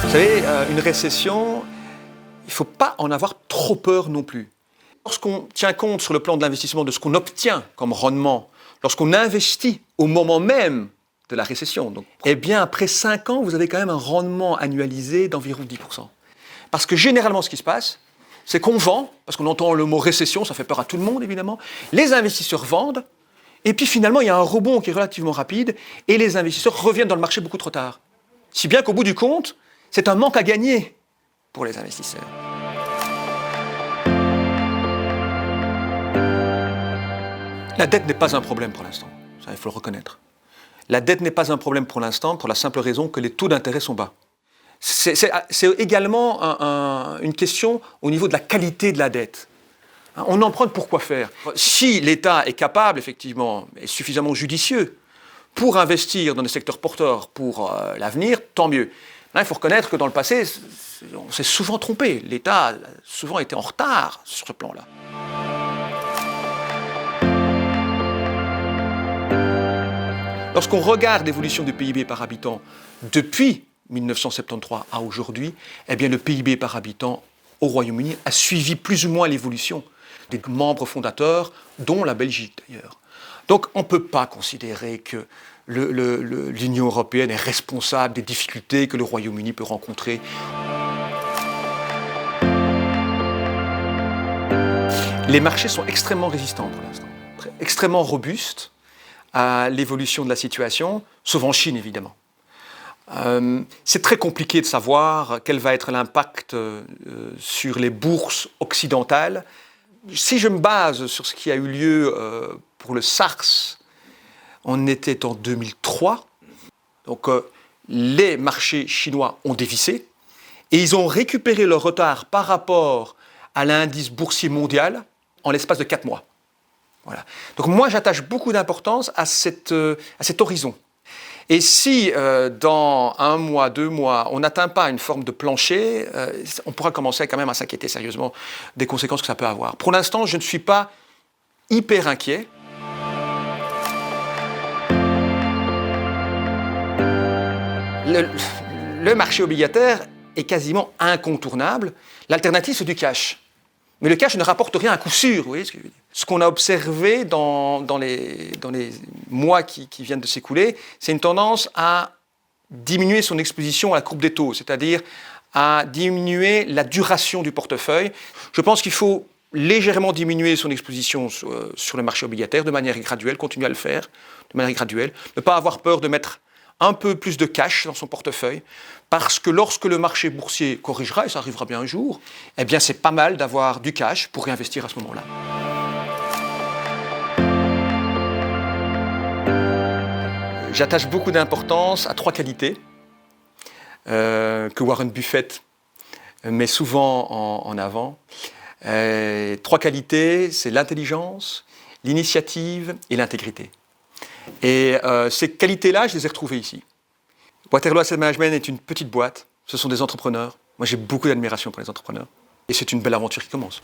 Vous savez, une récession, il ne faut pas en avoir trop peur non plus. Lorsqu'on tient compte sur le plan de l'investissement de ce qu'on obtient comme rendement, lorsqu'on investit au moment même de la récession, donc, eh bien après 5 ans, vous avez quand même un rendement annualisé d'environ 10%. Parce que généralement, ce qui se passe, c'est qu'on vend, parce qu'on entend le mot récession, ça fait peur à tout le monde évidemment, les investisseurs vendent, et puis finalement, il y a un rebond qui est relativement rapide, et les investisseurs reviennent dans le marché beaucoup trop tard. Si bien qu'au bout du compte, c'est un manque à gagner pour les investisseurs. La dette n'est pas un problème pour l'instant, ça il faut le reconnaître. La dette n'est pas un problème pour l'instant pour la simple raison que les taux d'intérêt sont bas. C'est également une question au niveau de la qualité de la dette. On emprunte pour quoi faire? Si l'État est capable, effectivement, est suffisamment judicieux pour investir dans des secteurs porteurs pour l'avenir, tant mieux. Là, il faut reconnaître que dans le passé, on s'est souvent trompé. L'État a souvent été en retard sur ce plan-là. Lorsqu'on regarde l'évolution du PIB par habitant depuis 1973 à aujourd'hui, eh bien le PIB par habitant au Royaume-Uni a suivi plus ou moins l'évolution des membres fondateurs, dont la Belgique d'ailleurs. Donc on ne peut pas considérer que l'Union européenne est responsable des difficultés que le Royaume-Uni peut rencontrer. Les marchés sont extrêmement résistants pour l'instant, extrêmement robustes à l'évolution de la situation, sauf en Chine évidemment. C'est très compliqué de savoir quel va être l'impact sur les bourses occidentales. Si je me base sur ce qui a eu lieu pour le SARS, on était en 2003, donc les marchés chinois ont dévissé et ils ont récupéré leur retard par rapport à l'indice boursier mondial en l'espace de 4 mois. Voilà. Donc moi j'attache beaucoup d'importance à cet horizon. Et si dans 1 mois, 2 mois, on n'atteint pas une forme de plancher, on pourra commencer quand même à s'inquiéter sérieusement des conséquences que ça peut avoir. Pour l'instant, je ne suis pas hyper inquiet. Le marché obligataire est quasiment incontournable. L'alternative, c'est du cash. Mais le cash ne rapporte rien à coup sûr, vous voyez ce que je veux dire. Ce qu'on a observé dans les mois qui viennent de s'écouler, c'est une tendance à diminuer son exposition à la courbe des taux, c'est-à-dire à diminuer la duration du portefeuille. Je pense qu'il faut légèrement diminuer son exposition sur le marché obligataire de manière graduelle, continuer à le faire de manière graduelle, ne pas avoir peur de mettre un peu plus de cash dans son portefeuille, parce que lorsque le marché boursier corrigera, et ça arrivera bien un jour, eh bien c'est pas mal d'avoir du cash pour réinvestir à ce moment-là. J'attache beaucoup d'importance à 3 qualités que Warren Buffett met souvent en avant. 3 qualités, c'est l'intelligence, l'initiative et l'intégrité. Et ces qualités-là, je les ai retrouvées ici. Waterloo Asset Management est une petite boîte, ce sont des entrepreneurs. Moi, j'ai beaucoup d'admiration pour les entrepreneurs. Et c'est une belle aventure qui commence.